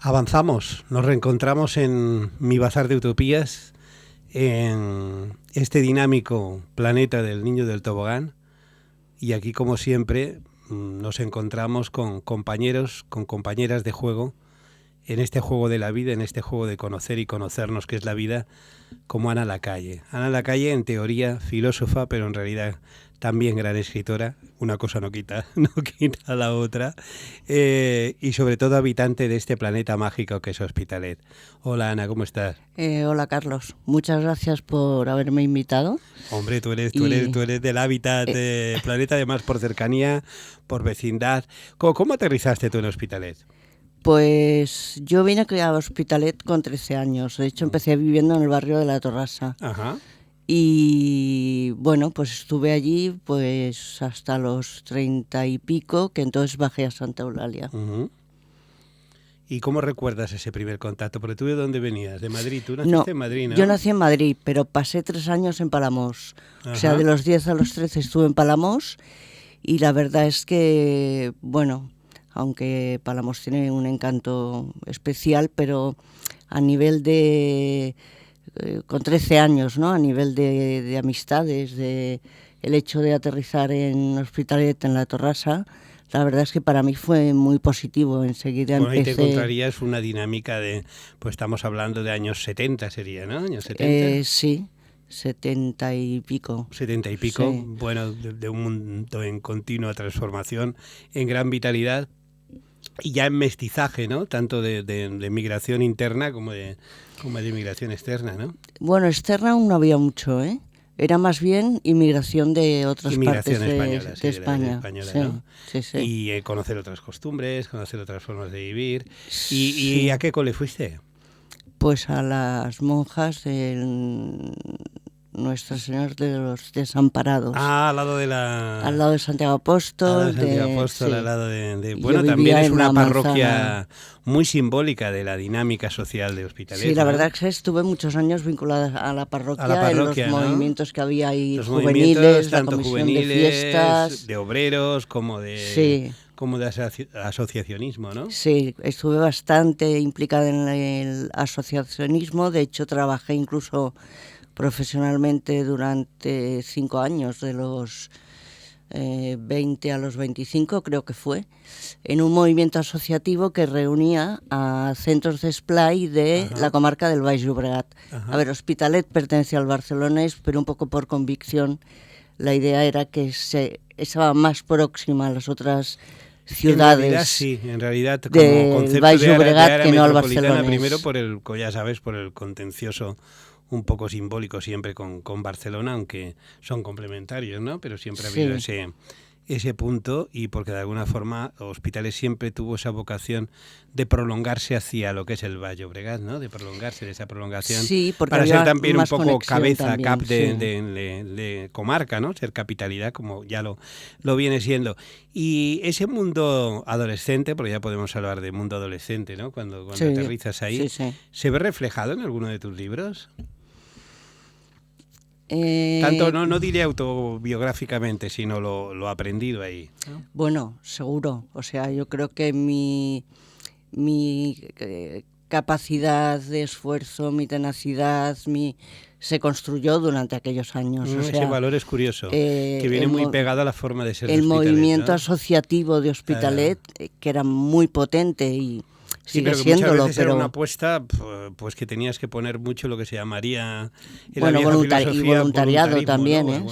Avanzamos, nos reencontramos en mi bazar de utopías, en este dinámico planeta del Niño del Tobogán, y aquí, como siempre, nos encontramos con compañeros, con compañeras de juego, en este juego de la vida, en este juego de conocer y conocernos, que es la vida, como Ana Lacalle. Ana Lacalle, en teoría, filósofa, pero en realidad también gran escritora, una cosa no quita a la otra, y sobre todo habitante de este planeta mágico que es Hospitalet. Hola Ana, ¿cómo estás? Hola Carlos, muchas gracias por haberme invitado. Hombre, tú eres del hábitat planeta, además por cercanía, por vecindad. ¿Cómo aterrizaste tú en Hospitalet? Pues yo vine aquí a Hospitalet con 13 años, de hecho empecé viviendo en el barrio de La Torrasa. Ajá. Y bueno, pues estuve allí pues hasta los 30 y pico, que entonces bajé a Santa Eulalia. Uh-huh. ¿Y cómo recuerdas ese primer contacto? Porque tú, ¿de dónde venías? ¿De Madrid? ¿Tú naciste en Madrid, no? Yo nací en Madrid, pero pasé 3 años en Palamós. Ajá. O sea, de los 10 a los 13 estuve en Palamós y la verdad es que, bueno, aunque Palamós tiene un encanto especial, pero a nivel de... con 13 años, ¿no? A nivel de amistades, de el hecho de aterrizar en Hospitalet, en La Torrasa, la verdad es que para mí fue muy positivo. Enseguida bueno, empecé... ahí te encontrarías una dinámica de, pues estamos hablando de años 70 sería, ¿no? ¿Años 70? Sí, 70 y pico. 70 y pico, sí. Bueno, de un mundo en continua transformación, en gran vitalidad y ya en mestizaje, ¿no? Tanto de migración interna como de migración externa, ¿no? Bueno, externa aún no había mucho, ¿eh? Era más bien inmigración de otras partes española, de España. Española, sí, ¿no? sí. Y conocer otras costumbres, conocer otras formas de vivir. Sí. ¿Y a qué cole fuiste? Pues a las monjas de Nuestra Señora de los Desamparados. Al lado de la... Al lado de Santiago Apóstol. Al lado de bueno, también es una parroquia muy simbólica de la dinámica social de Hospitalet. Sí, la verdad es que estuve muchos años vinculada a la parroquia, en los movimientos que había ahí, los juveniles, tanto la comisión juveniles, de fiestas, de obreros, como de... Sí. Como de asociacionismo, ¿no? Sí, estuve bastante implicada en el asociacionismo. De hecho, trabajé incluso profesionalmente durante 5 años, de los 20 a los 25, creo que fue, en un movimiento asociativo que reunía a centros de esplai de la comarca del Baix Llobregat. A ver, Hospitalet pertenece al barcelonés, pero un poco por convicción. La idea era que estaba más próxima a las otras ciudades. En realidad como concepto de área que no al Barcelona. Primero por el, ya sabes, por el contencioso un poco simbólico siempre con Barcelona, aunque son complementarios, ¿no? Pero siempre ha habido ese punto, y porque de alguna forma Hospitalet siempre tuvo esa vocación de prolongarse hacia lo que es el Baix Llobregat, ¿no? De prolongarse, de esa prolongación, para ser también un poco cabeza, de comarca, ¿no? Ser capitalidad, como ya lo viene siendo. Y ese mundo adolescente, porque ya podemos hablar de mundo adolescente, ¿no? Cuando aterrizas ahí, ¿se ve reflejado en alguno de tus libros? Tanto no diré autobiográficamente, sino lo aprendido ahí, ¿no? Bueno, seguro. O sea, yo creo que mi capacidad de esfuerzo, mi tenacidad, se construyó durante aquellos años. O sea, ese valor es curioso, que viene muy pegado a la forma de ser de Hospitalet. El movimiento, ¿no?, asociativo de Hospitalet, que era muy potente y sigue pero siéndolo, muchas veces era una apuesta pues que tenías que poner mucho lo que se llamaría en bueno, la voluntariado también, ¿eh?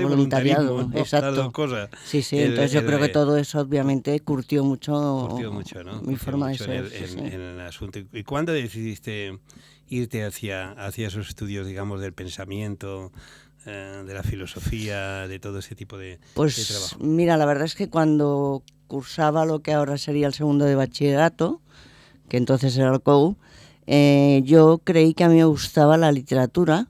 Voluntariado, exacto. Cosas. Entonces yo creo que todo eso obviamente curtió mucho, ¿no? mi forma de ser. En el asunto. ¿Y cuándo decidiste irte hacia esos estudios, digamos, del pensamiento, de la filosofía, de todo ese tipo de trabajo? Mira, la verdad es que cuando cursaba lo que ahora sería el segundo de bachillerato, que entonces era el COU, yo creí que a mí me gustaba la literatura,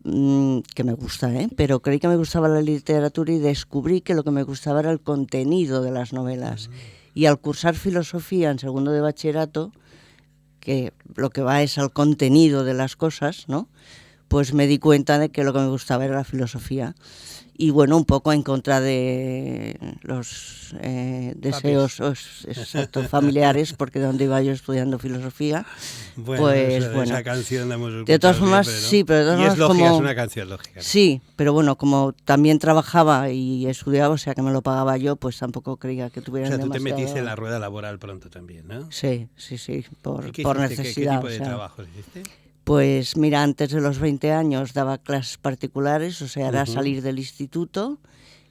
que me gusta, pero creí que me gustaba la literatura y descubrí que lo que me gustaba era el contenido de las novelas. Y al cursar filosofía en segundo de bachillerato, que lo que va es al contenido de las cosas, ¿no?, pues me di cuenta de que lo que me gustaba era la filosofía. Y bueno, un poco en contra de los deseos exacto, familiares, porque donde iba yo estudiando filosofía, bueno, pues bueno. Esa canción la hemos escuchado de todas formas, siempre, ¿no? sí, pero de todas y formas, es lógica, como, es una canción lógica, ¿no? Sí, pero bueno, como también trabajaba y estudiaba, o sea que me lo pagaba yo, pues tampoco creía que tuviera demasiado... O sea, tú te metiste en la rueda laboral pronto también, ¿no? Sí, por necesidad. ¿Qué tipo de trabajos hiciste? Pues mira, antes de los 20 años daba clases particulares, o sea, era salir del instituto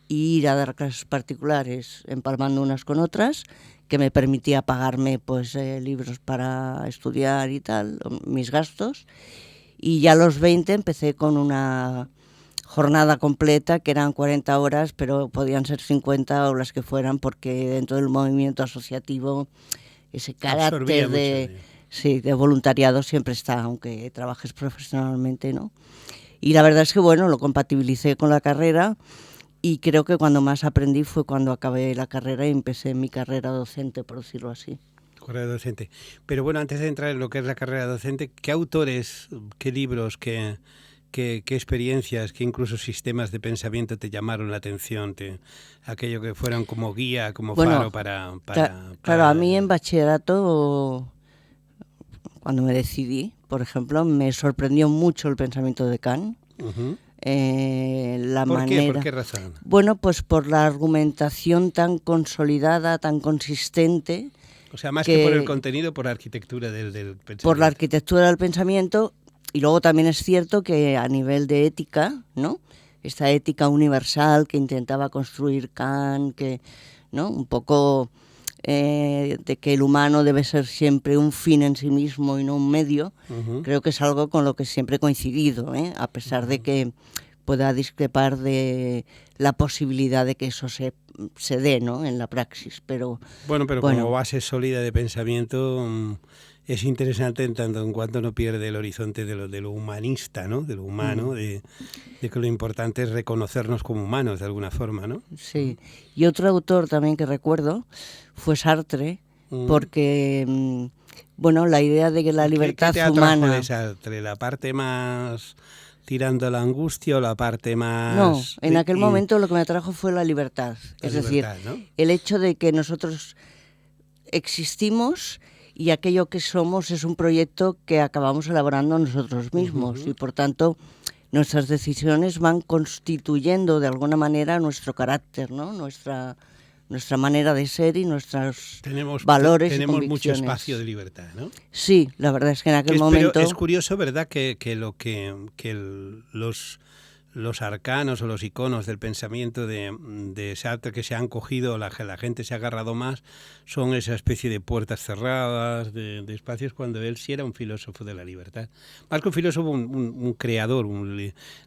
e ir a dar clases particulares, empalmando unas con otras, que me permitía pagarme pues libros para estudiar y tal, mis gastos. Y ya a los 20 empecé con una jornada completa, que eran 40 horas, pero podían ser 50 o las que fueran, porque dentro del movimiento asociativo ese carácter de voluntariado siempre está, aunque trabajes profesionalmente, ¿no? Y la verdad es que, bueno, lo compatibilicé con la carrera y creo que cuando más aprendí fue cuando acabé la carrera y empecé mi carrera docente, por decirlo así. Carrera docente. Pero bueno, antes de entrar en lo que es la carrera docente, ¿qué autores, qué libros, qué experiencias, qué incluso sistemas de pensamiento te llamaron la atención? Aquello que fueran como guía, como faro para... Claro, a mí en bachillerato... Cuando me decidí, por ejemplo, me sorprendió mucho el pensamiento de Kant. ¿Por qué? ¿Por qué razón? Bueno, pues por la argumentación tan consolidada, tan consistente. O sea, más que por el contenido, por la arquitectura del pensamiento. Por la arquitectura del pensamiento. Y luego también es cierto que a nivel de ética, ¿no? Esta ética universal que intentaba construir Kant, que, ¿no? Un poco... de que el humano debe ser siempre un fin en sí mismo y no un medio, creo que es algo con lo que siempre he coincidido, a pesar de que pueda discrepar de la posibilidad de que eso se dé, ¿no? En la praxis. Pero como base sólida de pensamiento es interesante en tanto en cuanto no pierde el horizonte de lo humanista, ¿no? De lo humano, de que lo importante es reconocernos como humanos de alguna forma, ¿no? Sí. Y otro autor también que recuerdo fue Sartre, porque, bueno, la idea de que la libertad ¿Qué te humana... atrajo de Sartre? ¿La parte más tirando a la angustia o la parte más...? No, en aquel momento lo que me atrajo fue la libertad. Es decir, ¿no? El hecho de que nosotros existimos y aquello que somos es un proyecto que acabamos elaborando nosotros mismos y por tanto nuestras decisiones van constituyendo de alguna manera nuestro carácter, ¿no? Nuestra manera de ser y nuestros valores y convicciones. Tenemos mucho espacio de libertad, ¿no? Sí, la verdad es que en aquel momento... Pero es curioso, ¿verdad?, que los arcanos o los iconos del pensamiento de Sartre que se han cogido, la gente se ha agarrado más, son esa especie de puertas cerradas, de espacios, cuando él sí era un filósofo de la libertad. Más que un filósofo, un creador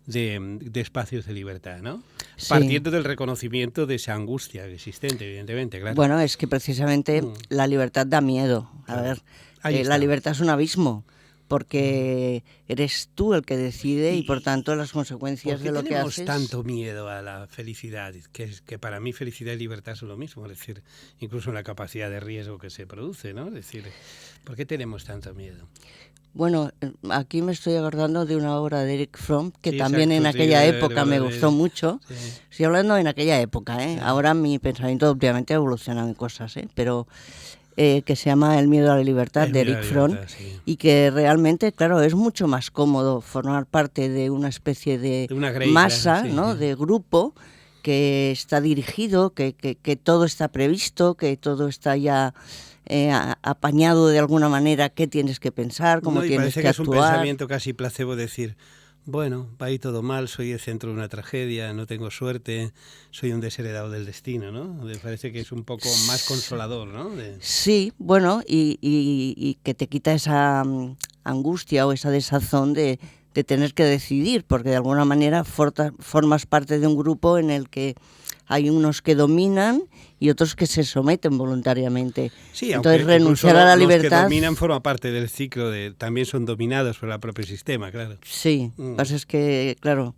de espacios de libertad, ¿no? Sí. Partiendo del reconocimiento de esa angustia existente, evidentemente, claro. Bueno, es que precisamente la libertad da miedo. A ver, la libertad es un abismo. Porque eres tú el que decide y por tanto las consecuencias de lo que haces... ¿Por qué tenemos tanto miedo a la felicidad? Que para mí felicidad y libertad son lo mismo, es decir, incluso en la capacidad de riesgo que se produce, ¿no? Es decir, ¿por qué tenemos tanto miedo? Bueno, aquí me estoy acordando de una obra de Erich Fromm que también en aquella época me gustó mucho. Sí. Estoy hablando en aquella época, ¿eh? Sí. Ahora mi pensamiento obviamente ha evolucionado en cosas, pero... que se llama El miedo a la libertad, de Erich Fromm, sí. Y que realmente, claro, es mucho más cómodo formar parte de una especie de masa, sí, ¿no? Sí. De grupo que está dirigido, que todo está previsto, que todo está ya apañado de alguna manera, qué tienes que pensar, cómo tienes que actuar. Parece que es un pensamiento casi placebo decir... Bueno, va ahí todo mal, soy el centro de una tragedia, no tengo suerte, soy un desheredado del destino, ¿no? Me parece que es un poco más consolador, ¿no? Sí, bueno, y que te quita esa angustia o esa desazón de tener que decidir, porque de alguna manera formas parte de un grupo en el que hay unos que dominan y otros que se someten voluntariamente. Sí, entonces renunciar a la libertad... Los que dominan forman parte del ciclo, también son dominados por el propio sistema, claro. Sí, lo que pasa es que, claro,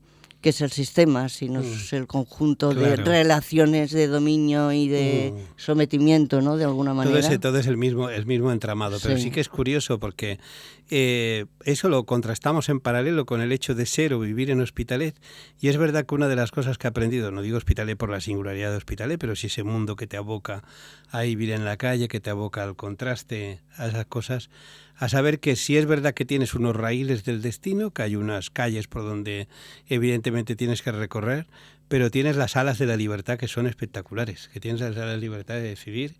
qué es el sistema, sino es el conjunto de relaciones de dominio y de sometimiento, ¿no? De alguna manera. Todo es el mismo entramado, pero sí que es curioso porque eso lo contrastamos en paralelo con el hecho de ser o vivir en Hospitalet, y es verdad que una de las cosas que he aprendido, no digo Hospitalet por la singularidad de Hospitalet, pero sí ese mundo que te aboca a vivir en la calle, que te aboca al contraste, a esas cosas, a saber que sí es verdad que tienes unos raíles del destino, que hay unas calles por donde evidentemente tienes que recorrer, pero tienes las alas de la libertad que son espectaculares, que tienes las alas de la libertad de decidir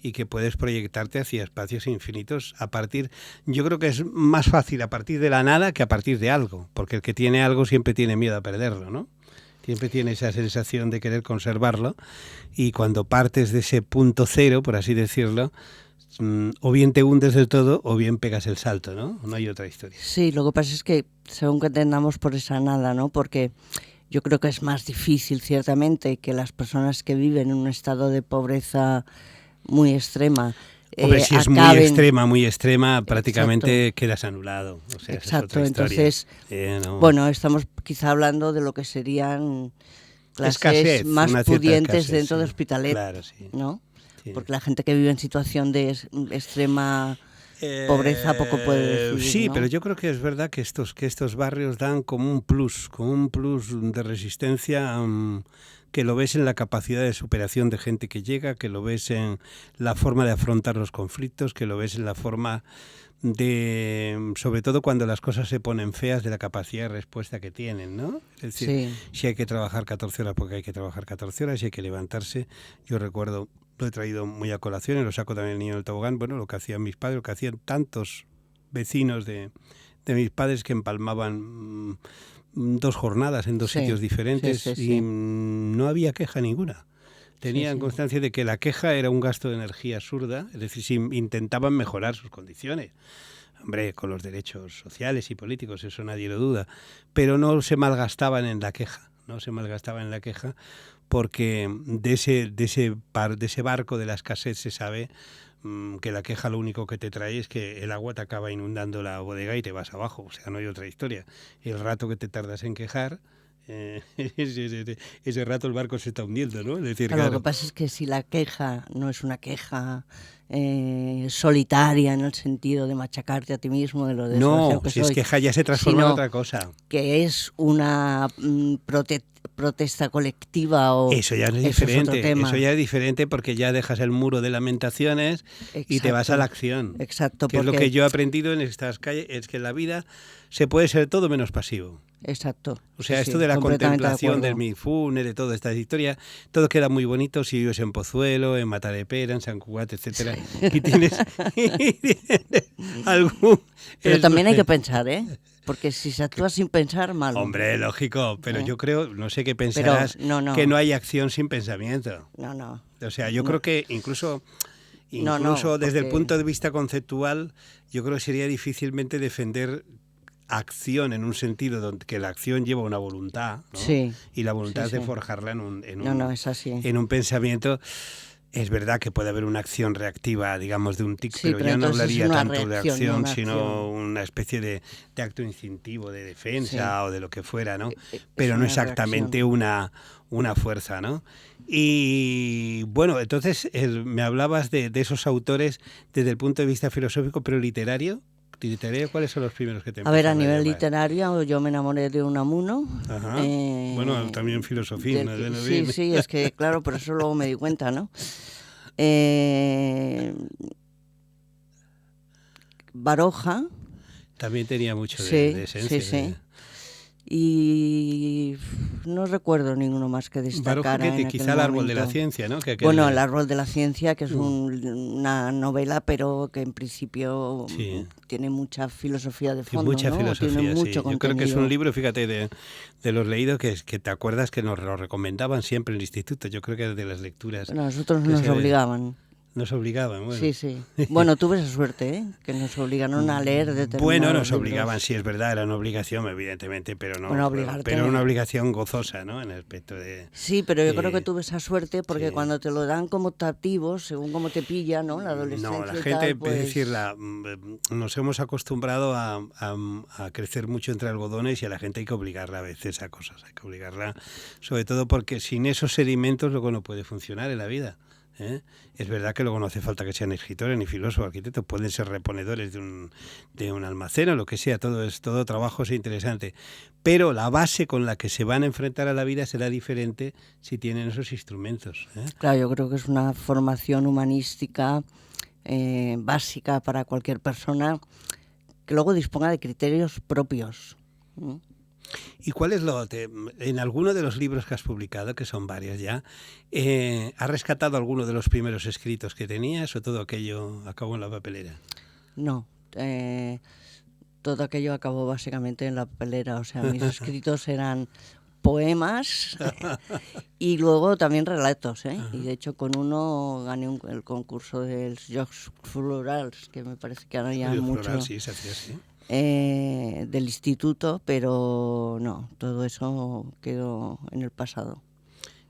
y que puedes proyectarte hacia espacios infinitos a partir, yo creo que es más fácil a partir de la nada que a partir de algo, porque el que tiene algo siempre tiene miedo a perderlo, ¿no? Siempre tiene esa sensación de querer conservarlo, y cuando partes de ese punto cero, por así decirlo, o bien te hundes del todo o bien pegas el salto, ¿no? No hay otra historia. Sí, lo que pasa es que según que entendamos por esa nada, ¿no? Porque yo creo que es más difícil, ciertamente, que las personas que viven en un estado de pobreza muy extrema. Hombre, si es muy extrema, prácticamente quedas anulado. O sea, exacto, esa es otra historia. Entonces, bueno, estamos quizá hablando de lo que serían clases más pudientes dentro de Hospitalet, claro, sí. ¿no? Sí. Porque la gente que vive en situación de extrema pobreza poco puede decir, sí, ¿no? pero yo creo que es verdad que estos barrios dan como un plus de resistencia, que lo ves en la capacidad de superación de gente que llega, que lo ves en la forma de afrontar los conflictos, que lo ves en la forma de, sobre todo cuando las cosas se ponen feas, de la capacidad de respuesta que tienen, ¿no? Es decir, si hay que trabajar 14 horas porque hay que trabajar 14 horas, si hay que levantarse. Yo recuerdo, lo he traído muy a colación y lo saco también el niño del tobogán, bueno, lo que hacían mis padres, lo que hacían tantos vecinos de mis padres que empalmaban 2 jornadas en 2 sitios diferentes y no había queja ninguna. Tenían constancia de que la queja era un gasto de energía absurda, es decir, si intentaban mejorar sus condiciones. Hombre, con los derechos sociales y políticos, eso nadie lo duda, pero no se malgastaban en la queja, porque de ese barco de la escasez se sabe que la queja lo único que te trae es que el agua te acaba inundando la bodega y te vas abajo, o sea, no hay otra historia. El rato que te tardas en quejar, ese rato el barco se está hundiendo, ¿no? Es decir, claro. Lo que pasa es que si la queja no es una queja solitaria en el sentido de machacarte a ti mismo, de lo desgraciado que si soy, es queja ya se transforma en otra cosa. Que es una protesta colectiva o eso ya es diferente, eso ya es diferente porque ya dejas el muro de lamentaciones. Exacto. Y te vas a la acción. Exacto. Que es lo que yo he aprendido en estas calles, es que en la vida se puede ser todo menos pasivo. Exacto. O sea, esto de la contemplación del mindfulness, de toda esta historia, todo queda muy bonito si vives en Pozuelo, en Matadepera, en San Cugat, etcétera. Y tienes algún... Pero también hay que pensar, ¿eh? Porque si se actúa sin pensar, mal. Hombre, lógico, pero yo creo, no sé qué pensarás, que no hay acción sin pensamiento. No. O sea, yo creo que incluso desde el punto de vista conceptual, yo creo que sería difícilmente defender acción en un sentido donde que la acción lleva una voluntad, ¿no? Sí. Y la voluntad es de forjarla es así. En un pensamiento. Es verdad que puede haber una acción reactiva, digamos, de un tic, pero yo no hablaría tanto de acción, sino una especie de acto instintivo, de defensa o de lo que fuera, ¿no? Pero no exactamente una fuerza, ¿no? Y bueno, entonces me hablabas de esos autores desde el punto de vista filosófico, pero literario. ¿Cuáles son los primeros que te A ver, a nivel literario, yo me enamoré de Unamuno. Ajá. Bueno, también filosofía. Sí, es que claro, por eso luego me di cuenta, ¿no? Baroja. También tenía mucho de esencia. Sí. Y no recuerdo ninguno más que destacara. Baroja, quizá el árbol de la ciencia, ¿no? Bueno, el árbol de la ciencia, que es una novela, pero que en principio tiene mucha filosofía de fondo, mucha filosofía, tiene mucho contenido. Yo creo que es un libro, fíjate, de los leídos que te acuerdas que nos lo recomendaban siempre en el instituto. Yo creo que de las lecturas... Bueno, nosotros nos obligaban. Nos obligaban, bueno. Sí, sí. Bueno, tuve esa suerte, ¿eh? Que nos obligaron a leer determinados Bueno, nos libros. obligaban, sí, es verdad, era una obligación, evidentemente, pero no. Bueno, obligarte. Pero una obligación gozosa, ¿no? En el aspecto de... Sí, pero yo creo que tuve esa suerte porque sí. Cuando te lo dan como optativos, según cómo te pilla, ¿no? La adolescencia. No, la y gente, tal, pues... es decir, nos hemos acostumbrado a crecer mucho entre algodones y a la gente hay que obligarla a veces a cosas, hay que obligarla, sobre todo porque sin esos sedimentos luego no puede funcionar en la vida. Es verdad que luego no hace falta que sean escritores ni filósofos, arquitectos, pueden ser reponedores de un almacén o lo que sea, todo trabajo es interesante, pero la base con la que se van a enfrentar a la vida será diferente si tienen esos instrumentos. Claro, yo creo que es una formación humanística básica para cualquier persona que luego disponga de criterios propios. ¿Y cuál es en alguno de los libros que has publicado, que son varios ya, has rescatado alguno de los primeros escritos que tenías o todo aquello acabó en la papelera? No, todo aquello acabó básicamente en la papelera, o sea, mis escritos eran poemas y luego también relatos, ¿eh? Y de hecho con uno gané el concurso del Jocs Florals, que me parece que ahora ya mucho... Floral, sí, se hacía así. Del instituto, pero no, todo eso quedó en el pasado.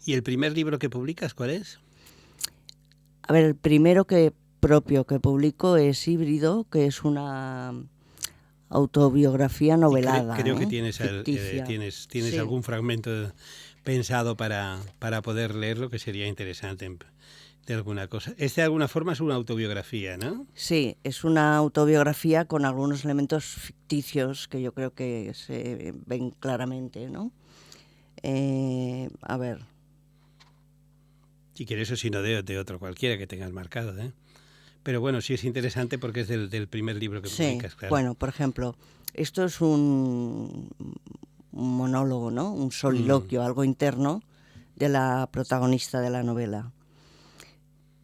¿Y el primer libro que publicas cuál es? A ver, el primero propio que publico es Híbrido, que es una autobiografía novelada. Creo que tienes sí. algún fragmento pensado para poder leerlo, que sería interesante de alguna cosa. De alguna forma es una autobiografía, ¿no? Sí, es una autobiografía con algunos elementos ficticios que yo creo que se ven claramente, ¿no? A ver. Si quieres o si no de otro cualquiera que tengas marcado, ¿eh? Pero bueno, sí es interesante porque es del primer libro que publicas, claro. Bueno, por ejemplo, esto es un monólogo, ¿no? Un soliloquio, algo interno de la protagonista de la novela.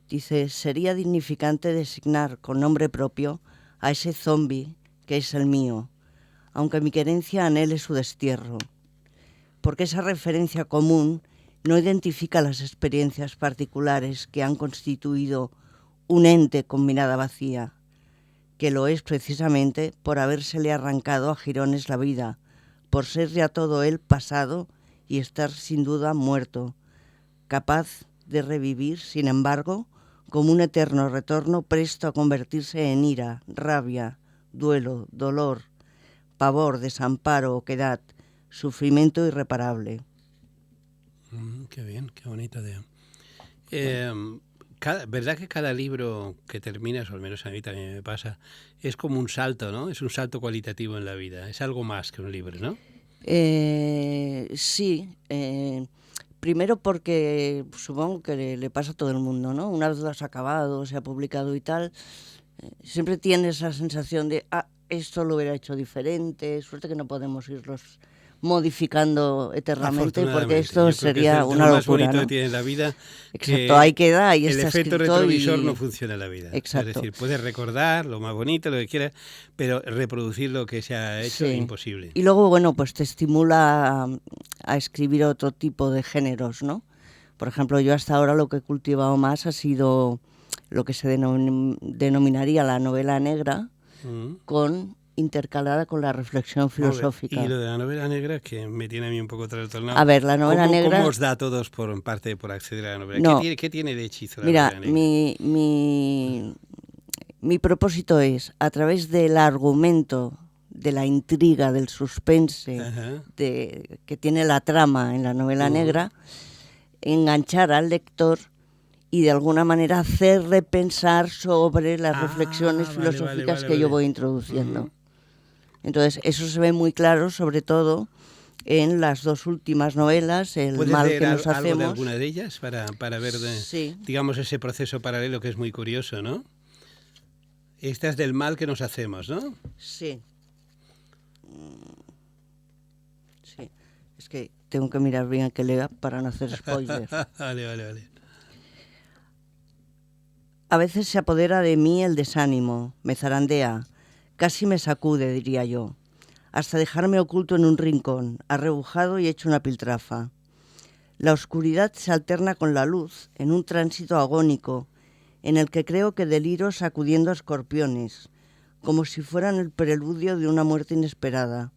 Dice, sería dignificante designar con nombre propio a ese zombi que es el mío, aunque mi querencia anhele su destierro, porque esa referencia común no identifica las experiencias particulares que han constituido un ente con mirada vacía, que lo es precisamente por habérsele arrancado a jirones la vida, por ser ya todo él pasado y estar sin duda muerto, capaz de revivir, sin embargo, como un eterno retorno presto a convertirse en ira, rabia, duelo, dolor, pavor, desamparo, oquedad, sufrimiento irreparable. Qué bien, qué bonito. ¿Verdad que cada libro que terminas, o al menos a mí también me pasa, es como un salto, ¿no? Es un salto cualitativo en la vida, es algo más que un libro, ¿no? Sí, primero porque supongo que le pasa a todo el mundo, ¿no? Una vez lo has acabado, se ha publicado y tal, siempre tienes esa sensación de, esto lo hubiera hecho diferente, suerte que no podemos irlos modificando eternamente porque esto sería una locura, lo más bonito, ¿no? Que tiene la vida. Exacto, ahí queda y está escrito. El efecto retrovisor no funciona en la vida. Exacto. Es decir, puedes recordar lo más bonito, lo que quieras, pero reproducir lo que se ha hecho es imposible. Y luego, bueno, pues te estimula a escribir otro tipo de géneros, ¿no? Por ejemplo, yo hasta ahora lo que he cultivado más ha sido lo que se denominaría la novela negra, intercalada con la reflexión filosófica. Y lo de la novela negra, que me tiene a mí un poco trastornado. A ver, la novela negra... ¿Cómo os da a todos por acceder a la novela? No. ¿Qué tiene de hechizo la novela negra? Mi propósito es, a través del argumento, de la intriga, del suspense que tiene la trama en la novela negra, enganchar al lector y de alguna manera hacerle pensar sobre las reflexiones filosóficas que yo voy introduciendo. Entonces, eso se ve muy claro, sobre todo en las dos últimas novelas, El mal que nos hacemos. ¿Puedes leer algo de alguna de ellas para ver, digamos, ese proceso paralelo que es muy curioso, ¿no? Esta es del mal que nos hacemos, ¿no? Sí. Sí. Es que tengo que mirar bien que lea para no hacer spoilers. Vale. A veces se apodera de mí el desánimo, me zarandea, casi me sacude, diría yo, hasta dejarme oculto en un rincón, arrebujado y hecho una piltrafa. La oscuridad se alterna con la luz en un tránsito agónico en el que creo que deliro sacudiendo escorpiones, como si fueran el preludio de una muerte inesperada,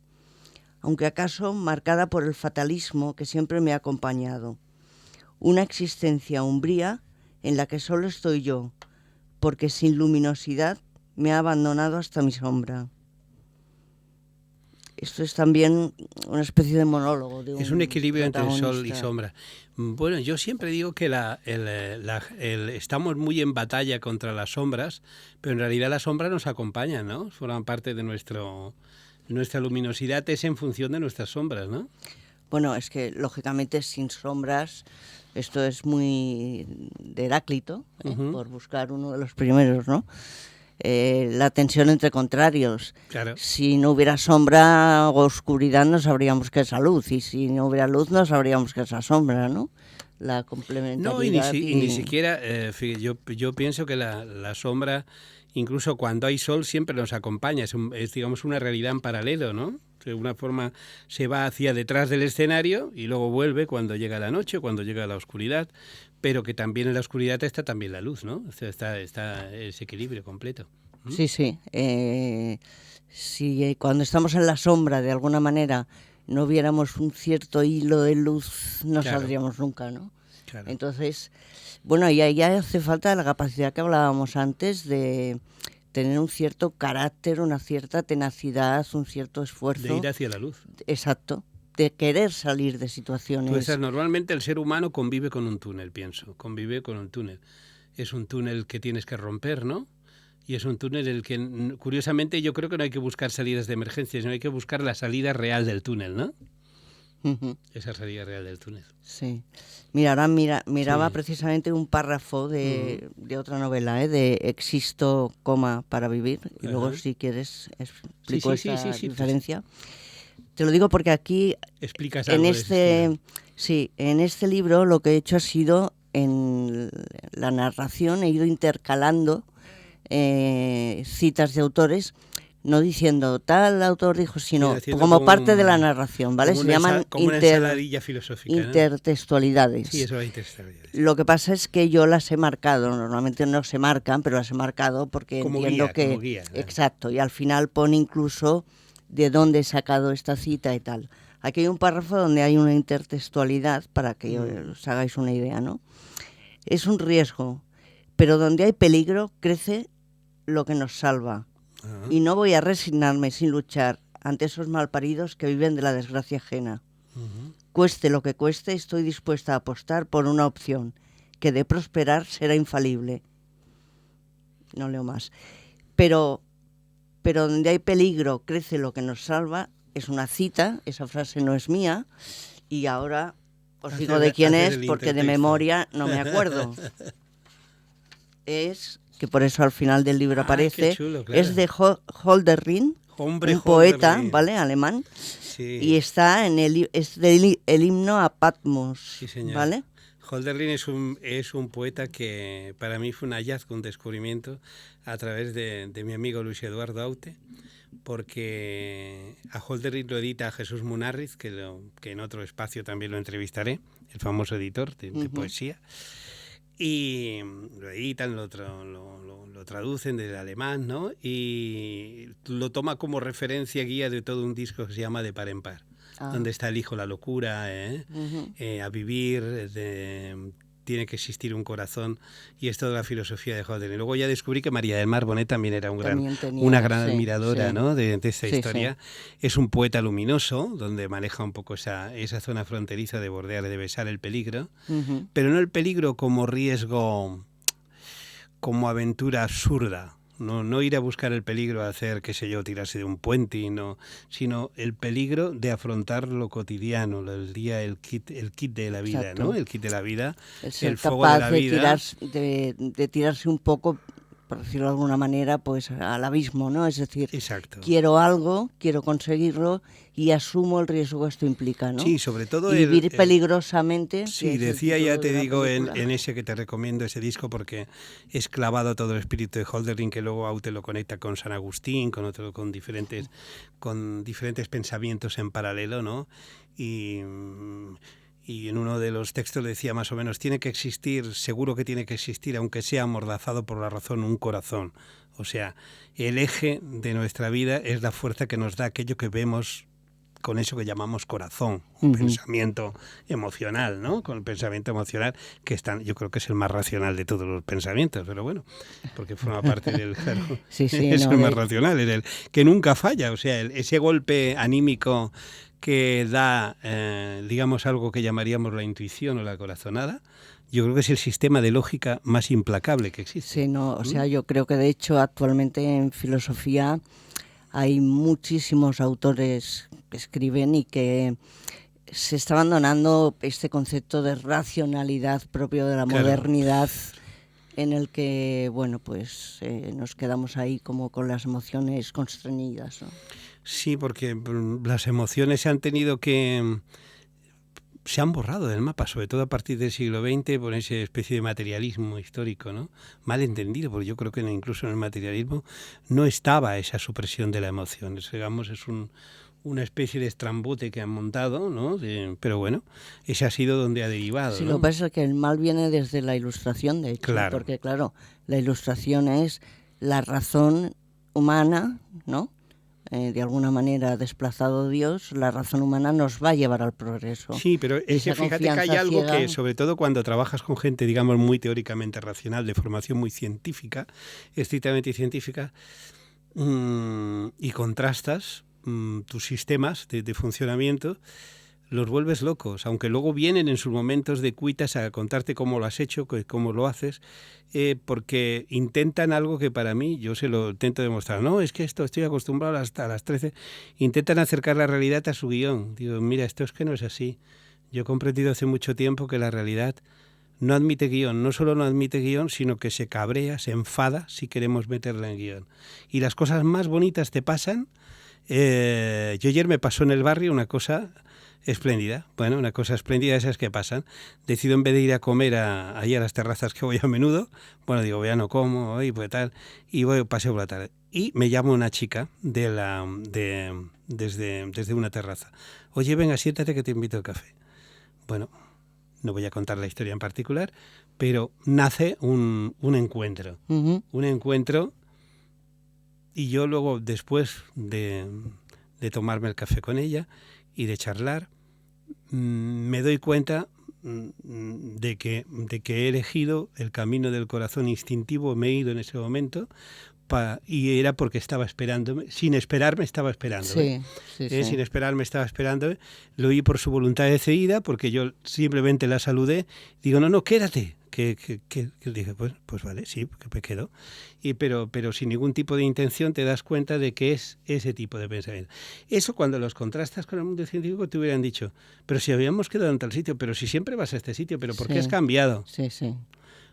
aunque acaso marcada por el fatalismo que siempre me ha acompañado. Una existencia umbría en la que solo estoy yo, porque sin luminosidad me ha abandonado hasta mi sombra. Esto es también una especie de monólogo. Es un equilibrio entre sol y sombra. Bueno, yo siempre digo que estamos muy en batalla contra las sombras, pero en realidad las sombras nos acompañan, ¿no? Forman parte de nuestra luminosidad, es en función de nuestras sombras, ¿no? Bueno, es que lógicamente sin sombras, esto es muy de Heráclito, por buscar uno de los primeros, ¿no? La tensión entre contrarios. Claro. Si no hubiera sombra o oscuridad no sabríamos qué es la luz, y si no hubiera luz no sabríamos qué es la sombra, ¿no? La complementariedad. No, y ni siquiera, yo pienso que la sombra, incluso cuando hay sol, siempre nos acompaña, es digamos una realidad en paralelo, ¿no? De alguna forma se va hacia detrás del escenario y luego vuelve cuando llega la noche, cuando llega la oscuridad, pero que también en la oscuridad está también la luz, ¿no? O sea, está ese equilibrio completo. Sí, sí. Si cuando estamos en la sombra, de alguna manera, no viéramos un cierto hilo de luz, no saldríamos nunca, ¿no? Claro. Entonces, bueno, y ahí hace falta la capacidad que hablábamos antes de tener un cierto carácter, una cierta tenacidad, un cierto esfuerzo. De ir hacia la luz. Exacto. De querer salir de situaciones. Pues normalmente el ser humano convive con un túnel, pienso. Convive con un túnel. Es un túnel que tienes que romper, ¿no? Y es un túnel en el que, curiosamente, yo creo que no hay que buscar salidas de emergencia, sino hay que buscar la salida real del túnel, ¿no? Esa salida real del túnel. Sí. Mira, ahora miraba precisamente un párrafo de otra novela, de Existo, para vivir. Y luego, si quieres, explico esa diferencia. Pues, te lo digo porque aquí, explicas en este libro, lo que he hecho ha sido, en la narración, he ido intercalando citas de autores, no diciendo tal autor dijo, sino como parte de la narración, ¿vale? Se llaman una ensaladilla filosófica, intertextualidades. Sí, eso es intertextualidades. Lo que pasa es que yo las he marcado, normalmente no se marcan, pero las he marcado porque como entiendo guía, como guía, ¿no? Exacto, y al final pone incluso de dónde he sacado esta cita y tal. Aquí hay un párrafo donde hay una intertextualidad para que os hagáis una idea, ¿no? Es un riesgo, pero donde hay peligro crece lo que nos salva. Y no voy a resignarme sin luchar ante esos malparidos que viven de la desgracia ajena. Cueste lo que cueste, estoy dispuesta a apostar por una opción, que de prosperar será infalible. No leo más. Pero donde hay peligro, crece lo que nos salva, es una cita, esa frase no es mía, y ahora os digo de quién es, porque de memoria no me acuerdo. Es... que por eso al final del libro aparece, chulo, claro. Es de Hölderlin, un poeta, ¿vale? Alemán, sí. Y está en el himno a Patmos, sí, señor. ¿vale? Hölderlin es un poeta que para mí fue un hallazgo, un descubrimiento a través de mi amigo Luis Eduardo Aute, porque a Hölderlin lo edita Jesús Munarriz, que en otro espacio también lo entrevistaré, el famoso editor de poesía. Y lo editan, lo traducen del alemán, ¿no? Y lo toma como referencia guía de todo un disco que se llama De par en par, donde está El hijo, la locura, a vivir, tiene que existir un corazón, y es toda la filosofía de Hölderlin. Luego ya descubrí que María del Mar Bonet también era una gran admiradora, ¿no? de esta historia. Sí. Es un poeta luminoso, donde maneja un poco esa zona fronteriza de bordear, de besar el peligro, pero no el peligro como riesgo, como aventura absurda. No ir a buscar el peligro a hacer, qué sé yo, tirarse de un puente, sino el peligro de afrontar lo cotidiano, el kit de la vida. Exacto. ¿No? El kit de la vida, el fuego de la vida. De tirarse un poco, por decirlo de alguna manera, pues al abismo, ¿no? Es decir, exacto. Quiero algo, quiero conseguirlo y asumo el riesgo que esto implica, ¿no? Sí, sobre todo y vivir peligrosamente. Sí, decía, ya te digo, en ese que te recomiendo, ese disco, porque es clavado todo el espíritu de Hölderlin, que luego Aute lo conecta con San Agustín, con diferentes pensamientos en paralelo, ¿no? Y y en uno de los textos decía más o menos, tiene que existir, seguro que tiene que existir, aunque sea amordazado por la razón, un corazón. O sea, el eje de nuestra vida es la fuerza que nos da aquello que vemos con eso que llamamos corazón, un pensamiento emocional, ¿no? Con el pensamiento emocional, que yo creo que es el más racional de todos los pensamientos, pero bueno, porque forma parte del... Claro, sí, es el más racional, es el que nunca falla, o sea, ese golpe anímico que da, digamos, algo que llamaríamos la intuición o la corazonada, yo creo que es el sistema de lógica más implacable que existe. Sí, no, o sea, yo creo que de hecho actualmente en filosofía hay muchísimos autores que escriben y que se está abandonando este concepto de racionalidad propio de la modernidad, en el que, bueno, pues nos quedamos ahí como con las emociones constreñidas, ¿no? Sí, porque las emociones se han borrado del mapa, sobre todo a partir del siglo XX, por esa especie de materialismo histórico, ¿no? Mal entendido, porque yo creo que incluso en el materialismo no estaba esa supresión de la emoción. Digamos, es una especie de estrambute que han montado, ¿no? Pero bueno, ese ha sido donde ha derivado. Sí, ¿no? lo que pasa es que el mal viene desde la Ilustración, de hecho, claro. Porque claro, la Ilustración es la razón humana, ¿no? De alguna manera desplazado Dios, la razón humana nos va a llevar al progreso. Sí, pero es que fíjate que hay algo que, sobre todo cuando trabajas con gente, digamos, muy teóricamente racional, de formación muy científica, estrictamente científica, y contrastas tus sistemas de funcionamiento, los vuelves locos, aunque luego vienen en sus momentos de cuitas a contarte cómo lo has hecho, cómo lo haces, porque intentan algo que para mí, yo se lo intento demostrar, no, es que esto estoy acostumbrado hasta las 13, intentan acercar la realidad a su guión. Digo, mira, esto es que no es así. Yo he comprendido hace mucho tiempo que la realidad no admite guión, no solo no admite guión, sino que se cabrea, se enfada si queremos meterla en guión. Y las cosas más bonitas te pasan. Yo ayer me pasó en el barrio una cosa espléndida. Bueno, una cosa espléndida de esas que pasan. Decido, en vez de ir a comer ahí a las terrazas que voy a menudo, bueno, digo, ya no como hoy, pues tal, y voy paseo por la tarde. Y me llama una chica desde una terraza. Oye, venga, siéntate que te invito al café. Bueno, no voy a contar la historia en particular, pero nace un encuentro. Un encuentro, y yo luego, después de tomarme el café con ella y de charlar, me doy cuenta de que he elegido el camino del corazón instintivo, me he ido en ese momento, y era porque estaba esperándome, sin esperarme estaba esperándome. Sí. Sin esperarme estaba esperándome, lo oí por su voluntad decidida, porque yo simplemente la saludé, digo, no, quédate. Que dije, pues vale, sí, que me quedo. Pero sin ningún tipo de intención te das cuenta de que es ese tipo de pensamiento. Eso, cuando los contrastas con el mundo científico, te hubieran dicho, pero si habíamos quedado en tal sitio, pero si siempre vas a este sitio, pero ¿por qué has cambiado? Sí.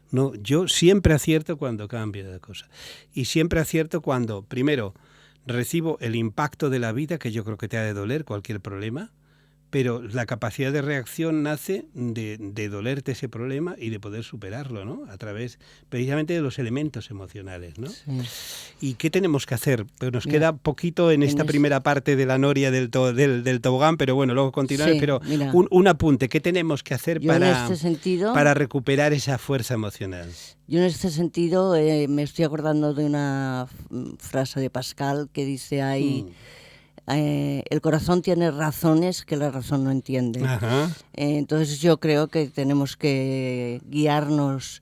No, yo siempre acierto cuando cambio de cosa. Y siempre acierto cuando, primero, recibo el impacto de la vida, que yo creo que te ha de doler cualquier problema, pero la capacidad de reacción nace de dolerte ese problema y de poder superarlo, ¿no? A través precisamente de los elementos emocionales, ¿no? Sí. ¿Y qué tenemos que hacer? Pues nos queda poquito en esta primera parte de la noria del tobogán, pero bueno, luego continuaré. Pero un apunte, ¿qué tenemos que hacer para recuperar esa fuerza emocional? Yo en este sentido me estoy acordando de una frase de Pascal que dice ahí... el corazón tiene razones que la razón no entiende. Entonces yo creo que tenemos que guiarnos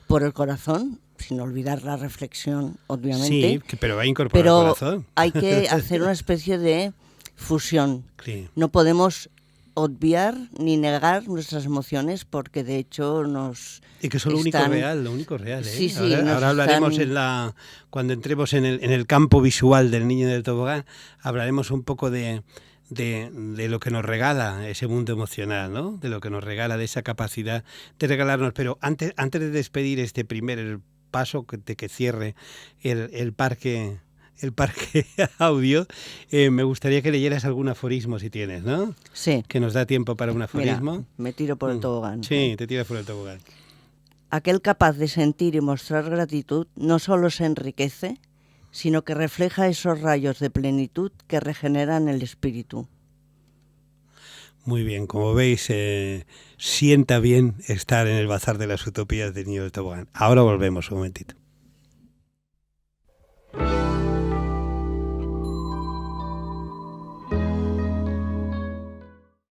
por el corazón, sin olvidar la reflexión, obviamente. Sí, pero va a incorporar el corazón. Hay que hacer una especie de fusión. Sí. No podemos obviar ni negar nuestras emociones, porque de hecho nos y que son lo único real, ¿eh? Sí, ahora hablaremos cuando entremos en el campo visual del niño del tobogán, hablaremos un poco de lo que nos regala ese mundo emocional, ¿no? De lo que nos regala, de esa capacidad de regalarnos. Pero antes de despedir este primer paso de que cierre el parque audio, me gustaría que leyeras algún aforismo si tienes, ¿no? Sí. Que nos da tiempo para un aforismo. Mira, me tiro por el tobogán. Sí, te tiras por el tobogán. Aquel capaz de sentir y mostrar gratitud no solo se enriquece, sino que refleja esos rayos de plenitud que regeneran el espíritu. Muy bien, como veis, sienta bien estar en el Bazar de las Utopías de Niños de Tobogán. Ahora volvemos un momentito.